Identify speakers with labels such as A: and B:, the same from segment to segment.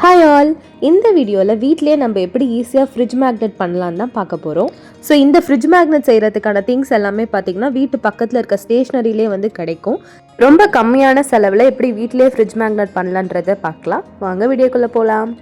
A: Hi all, இந்த வீடியோவில் வீட்டிலே நம்ம எப்படி ஈஸியாக ஃப்ரிட்ஜ் மேக்னெட் பண்ணலான்னு தான் பார்க்க போகிறோம். ஸோ இந்த ஃப்ரிட்ஜ் மேக்னெட் செய்கிறதுக்கான திங்ஸ் எல்லாமே பார்த்திங்கன்னா வீட்டு பக்கத்தில் இருக்க ஸ்டேஷ்னரியிலே வந்து கிடைக்கும். ரொம்ப கம்மியான செலவில் எப்படி வீட்டிலே ஃப்ரிட்ஜ் மேக்னெட் பண்ணலான்றதை பார்க்கலாம். வாங்க வீடியோக்குள்ளே போகலாம்.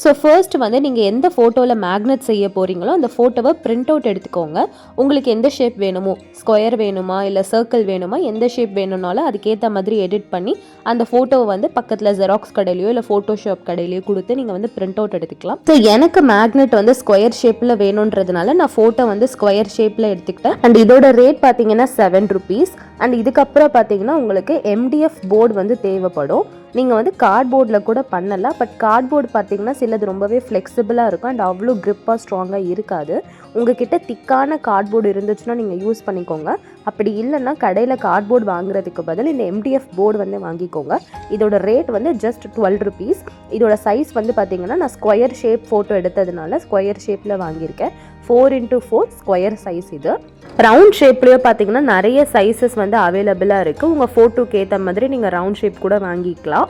A: ஸோ ஃபர்ஸ்ட் வந்து நீங்கள் எந்த ஃபோட்டோவில் மேக்னெட் செய்ய போகிறீங்களோ அந்த ஃபோட்டோவை பிரிண்ட் அவுட் எடுத்துக்கோங்க. உங்களுக்கு எந்த ஷேப் வேணுமோ, ஸ்கொயர் வேணுமா இல்லை சர்க்கிள் வேணுமா, எந்த ஷேப் வேணும்னாலும் அதுக்கேற்ற மாதிரி எடிட் பண்ணி அந்த ஃபோட்டோவை வந்து பக்கத்தில் ஜெராக்ஸ் கடையிலையோ இல்லை ஃபோட்டோஷாப் கடையிலையோ கொடுத்து நீங்கள் வந்து பிரிண்ட் அவுட் எடுத்துக்கலாம். ஸோ எனக்கு மேக்னெட் வந்து ஸ்கொயர் ஷேப்பில் வேணுன்றதுனால நான் ஃபோட்டோ வந்து ஸ்கொயர் ஷேப்பில் எடுத்துக்கிட்டேன். அண்ட் இதோட ரேட் பார்த்தீங்கன்னா ₹7. அண்ட் இதுக்கப்புறம் பார்த்தீங்கன்னா உங்களுக்கு MDF போர்டு வந்து தேவைப்படும். நீங்கள் வந்து கார்ட்போர்டில் கூட பண்ணலாம். பட் கார்ட்போர்டு பார்த்தீங்கன்னா சிலது ரொம்பவே ஃப்ளெக்சிபிளாக இருக்கும் அண்ட் அவ்வளோ க்ரிப்பாக ஸ்ட்ராங்காக இருக்காது. உங்ககிட்ட திக்கான கார்ட்போர்டு இருந்துச்சுன்னா நீங்கள் யூஸ் பண்ணிக்கோங்க. அப்படி இல்லைன்னா கடையில் கார்ட்போர்டு வாங்குறதுக்கு பதில் இந்த MDF போர்டு வந்து வாங்கிக்கோங்க. இதோட ரேட் வந்து ஜஸ்ட் ₹12. இதோட சைஸ் வந்து பார்த்தீங்கன்னா நான் ஸ்கொயர் ஷேப் ஃபோட்டோ எடுத்ததுனால ஸ்கொயர் ஷேப்பில் வாங்கியிருக்கேன். 4x4 square size. இது ரவுண்ட் ஷேப்லேயோ பார்த்தீங்கன்னா நிறைய சைஸஸ் வந்து அவைலபிளாக இருக்குது. உங்கள் ஃபோட்டோக்கு ஏற்ற மாதிரி நீங்கள் ரவுண்ட் ஷேப் கூட வாங்கிக்கலாம்.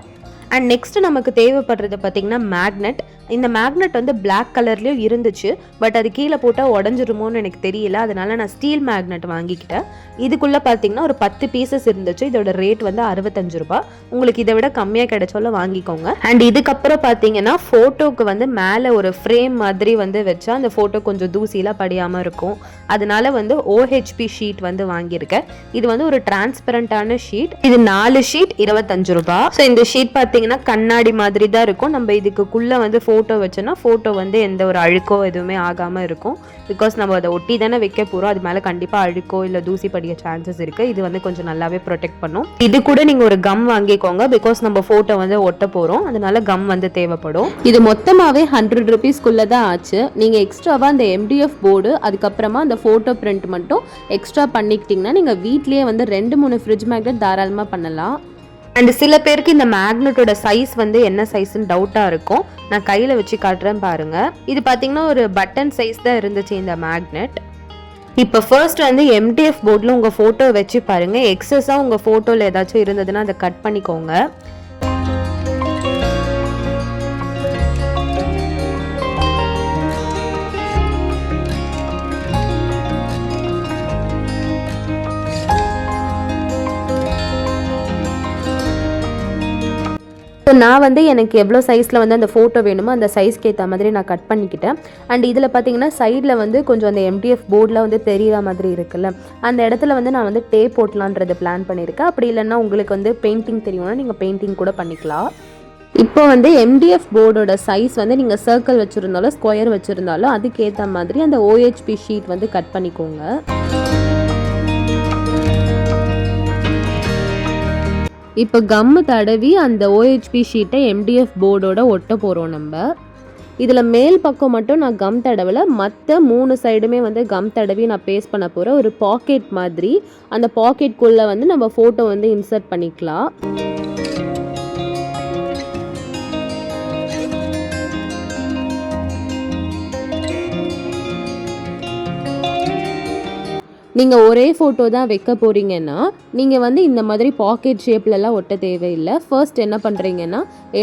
A: அண்ட் நெக்ஸ்ட்டு நமக்கு தேவைப்படுறது பார்த்திங்கன்னா மேக்னெட். இந்த மேக்னெட் வந்து பிளாக் கலர்லேயும் இருந்துச்சு, பட் அது கீழே போட்டால் உடஞ்சிருமோன்னு எனக்கு தெரியல. அதனால நான் ஸ்டீல் மேக்னெட் வாங்கிக்கிட்டேன். இதுக்குள்ளே பார்த்தீங்கன்னா ஒரு 10 பீசஸ் இருந்துச்சு. இதோட ரேட் வந்து ₹65. உங்களுக்கு இதை விட கம்மியாக கிடைச்சாலும் வாங்கிக்கோங்க. அண்ட் இதுக்கப்புறம் பார்த்தீங்கன்னா ஃபோட்டோக்கு வந்து மேலே ஒரு ஃப்ரேம் மாதிரி வந்து வச்சா அந்த ஃபோட்டோ கொஞ்சம் தூசிலாம் படியாமல் இருக்கும். அதனால வந்து OHP ஷீட் வந்து வாங்கியிருக்கேன். இது வந்து ஒரு டிரான்ஸ்பரண்டான ஷீட். இது 4 ஷீட் ₹25. ஸோ இந்த ஷீட் பார்த்தீங்கன்னா கண்ணாடி மாதிரி தான் இருக்கும். நம்ம இதுக்குள்ளே வந்து ஃபோட்டோ வச்சோன்னா ஃபோட்டோ வந்து எந்த ஒரு அழுக்கோ எதுவுமே ஆகாமல் இருக்கும். பிகாஸ் நம்ம அதை ஒட்டி தானே வைக்க போகிறோம். அது மேலே கண்டிப்பாக அழுக்கோ இல்லை தூசி படிக்க சான்சஸ் இருக்குது. இது வந்து கொஞ்சம் நல்லாவே ப்ரொடெக்ட் பண்ணும். இது கூட நீங்கள் ஒரு கம் வாங்கிக்கோங்க. பிகாஸ் நம்ம ஃபோட்டோ வந்து ஒட்ட போகிறோம். அதனால கம் வந்து தேவைப்படும். இது மொத்தமாகவே ₹100 தான் ஆச்சு. நீங்கள் எக்ஸ்ட்ராவாக அந்த MDF போர்டு அதுக்கப்புறமா அந்த ஃபோட்டோ பிரிண்ட் மட்டும் எக்ஸ்ட்ரா பண்ணிக்கிட்டிங்கன்னா நீங்கள் வீட்லேயே வந்து 2-3 ஃப்ரிட்ஜ் மேக்னெட் தாராளமாக பண்ணலாம். அண்ட் சில பேருக்கு இந்த மேக்னெட்டோட சைஸ் வந்து என்ன சைஸ்ன்னு டவுட்டாக இருக்கும். நான் கையில் வச்சு காட்டுறேன் பாருங்கள். இது பார்த்தீங்கன்னா ஒரு பட்டன் சைஸ் தான் இருந்துச்சு இந்த மேக்னெட். இப்போ ஃபர்ஸ்ட் வந்து MDF போர்டில் உங்கள் ஃபோட்டோ வச்சு பாருங்கள். எக்ஸஸாக உங்கள் ஃபோட்டோவில் ஏதாச்சும் இருந்ததுன்னா அதை கட் பண்ணிக்கோங்க. ஸோ நான் வந்து எனக்கு எவ்வளோ சைஸில் வந்து அந்த ஃபோட்டோ வேணுமோ அந்த சைஸ்க்கு ஏற்ற மாதிரி நான் கட் பண்ணிக்கிட்டேன். அண்ட் இதில் பார்த்தீங்கன்னா சைடில் வந்து கொஞ்சம் அந்த MDF போர்டில் வந்து தெரிகிற மாதிரி இருக்குல்ல, அந்த இடத்துல வந்து நான் வந்து டேப் போட்டலான்றது பிளான் பண்ணியிருக்கேன். அப்படி இல்லைன்னா உங்களுக்கு வந்து பெயிண்டிங் தெரியும்னா நீங்கள் பெயிண்டிங் கூட பண்ணிக்கலாம். இப்போ வந்து MDF போர்டோட சைஸ் வந்து நீங்கள் சர்க்கிள் வச்சுருந்தாலும் ஸ்கொயர் வச்சுருந்தாலும் அதுக்கேற்ற மாதிரி அந்த OHP ஷீட் வந்து கட் பண்ணிக்கோங்க. இப்போ கம்மு தடவி அந்த OHP ஷீட்டை MDF போர்டோட ஒட்ட போகிறோம். நம்ம இதில் மேல் பக்கம் மட்டும் நான் கம் தடவலை, மற்ற 3 சைடுமே வந்து கம் தடவி நான் பேஸ்ட் பண்ண போகிறேன். ஒரு பாக்கெட் மாதிரி, அந்த பாக்கெட்குள்ளே வந்து நம்ம ஃபோட்டோ வந்து இன்சர்ட் பண்ணிக்கலாம். நீங்கள் ஒரே ஃபோட்டோ தான் வைக்க போகிறீங்கன்னா நீங்கள் வந்து இந்த மாதிரி பாக்கெட் ஷேப்லலாம் ஒட்ட தேவையில்லை. ஃபர்ஸ்ட் என்ன பண்ணுறீங்கன்னா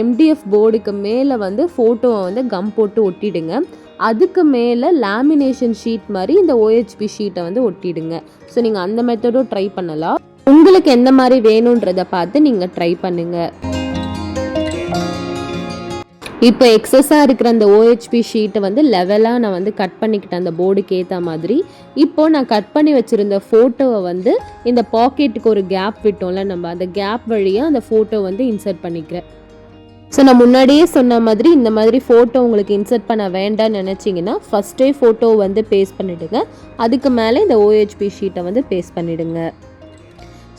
A: MDF போர்டுக்கு மேலே வந்து ஃபோட்டோவை வந்து கம் போட்டு ஒட்டிடுங்க. அதுக்கு மேலே லேமினேஷன் ஷீட் மாதிரி இந்த OHP ஷீட்டை வந்து ஒட்டிடுங்க. ஸோ நீங்கள் அந்த மெத்தடும் ட்ரை பண்ணலாம். உங்களுக்கு எந்த மாதிரி வேணுன்றதை பார்த்து நீங்கள் ட்ரை பண்ணுங்கள். இப்போ எக்ஸஸாக இருக்கிற அந்த OHP ஷீட்டை வந்து லெவலாக நான் வந்து கட் பண்ணிக்கிட்டேன் அந்த போர்டுக்கு ஏற்ற மாதிரி. இப்போது நான் கட் பண்ணி வச்சுருந்த ஃபோட்டோவை வந்து இந்த பாக்கெட்டுக்கு ஒரு கேப் விட்டோம்ல, நம்ம அந்த கேப் வழியாக அந்த ஃபோட்டோ வந்து இன்சர்ட் பண்ணிக்கிறேன். ஸோ நான் முன்னாடியே சொன்ன மாதிரி இந்த மாதிரி ஃபோட்டோ உங்களுக்கு இன்சர்ட் பண்ண வேண்டாம்னு நினச்சிங்கன்னா ஃபஸ்ட்டே ஃபோட்டோ வந்து பேஸ்ட் பண்ணிவிடுங்க. அதுக்கு மேலே இந்த OHP ஷீட்டை வந்து பேஸ்ட் பண்ணிவிடுங்க.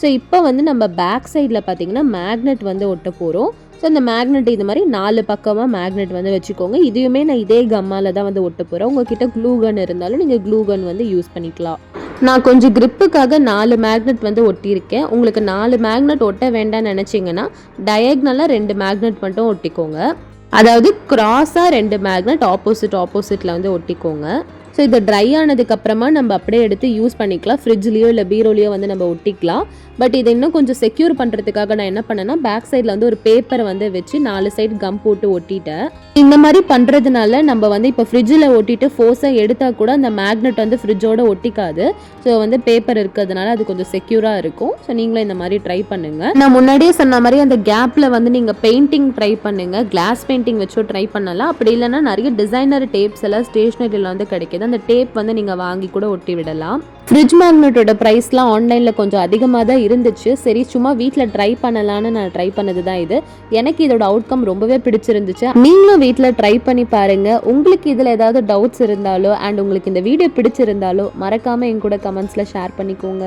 A: ஸோ இப்போ வந்து நம்ம பேக் சைடில் பார்த்திங்கன்னா மேக்னெட் வந்து ஒட்ட போகிறோம். ஸோ இந்த மேக்னெட் இது மாதிரி 4 பக்கமாக மேக்னெட் வந்து வச்சுக்கோங்க. இதையுமே நான் இதே கம்மால் தான் வந்து ஒட்ட போகிறேன். உங்கள்கிட்ட க்ளூ கன் இருந்தாலும் நீங்கள் க்ளூ கன் வந்து யூஸ் பண்ணிக்கலாம். நான் கொஞ்சம் கிரிப்புக்காக 4 மேக்னெட் வந்து ஒட்டியிருக்கேன். உங்களுக்கு 4 மேக்னெட் ஒட்ட வேண்டாம்னு நினச்சிங்கன்னா டயக்னலாக 2 மேக்னெட் மட்டும் ஒட்டிக்கோங்க. அதாவது கிராஸாக 2 மேக்னெட் ஆப்போசிட்டில் வந்து ஒட்டிக்கோங்க. ஸோ இது ட்ரை ஆனதுக்கப்புறமா நம்ம அப்படியே எடுத்து யூஸ் பண்ணிக்கலாம். ஃப்ரிட்ஜ்லேயோ இல்லை பீரோலையோ வந்து நம்ம ஒட்டிக்கலாம். பட் இதை இன்னும் கொஞ்சம் செக்யூர் பண்ணுறதுக்காக நான் என்ன பண்ணேன்னா பேக் சைடில் வந்து ஒரு பேப்பரை வந்து வச்சு 4 சைடு கம் போட்டு ஒட்டிட்டேன். இந்த மாதிரி பண்ணுறதுனால நம்ம வந்து இப்போ ஃப்ரிட்ஜில் ஒட்டிட்டு ஃபோர்ஸாக எடுத்தால் கூட அந்த மேக்னெட் வந்து ஃப்ரிட்ஜோட ஒட்டிக்காது. ஸோ வந்து பேப்பர் இருக்கிறதுனால அது கொஞ்சம் செக்யூராக இருக்கும். ஸோ நீங்களும் இந்த மாதிரி ட்ரை பண்ணுங்கள். நான் முன்னாடியே சொன்ன மாதிரி அந்த கேப்பில் வந்து நீங்கள் பெயிண்டிங் ட்ரை பண்ணுங்கள். கிளாஸ் பெயிண்டிங் வச்சு ட்ரை பண்ணலாம். அப்படி இல்லைன்னா நிறைய டிசைனர் டேப்ஸ் எல்லாம் ஸ்டேஷ்னரியில் வந்து கிடைக்கிது. அந்த டேப் வந்து நீங்கள் வாங்கி கூட ஒட்டி விடலாம். ஃப்ரிட்ஜ் மேக்னெட்டோட ப்ரைஸ்லாம் ஆன்லைனில் கொஞ்சம் அதிகமாக தான் இருந்துச்சு. சரி சும்மா வீட்டில் ட்ரை பண்ணலான்னு நான் ட்ரை பண்ணது தான் இது. எனக்கு இதோட அவுட்கம் ரொம்பவே பிடிச்சிருந்துச்சு. நீங்களும் வீட்டில் ட்ரை பண்ணி பாருங்கள். உங்களுக்கு இதில் ஏதாவது டவுட்ஸ் இருந்தாலோ அண்ட் உங்களுக்கு இந்த வீடியோ பிடிச்சிருந்தாலோ மறக்காமல் என் கூட கமெண்ட்ஸில் ஷேர் பண்ணிக்கோங்க.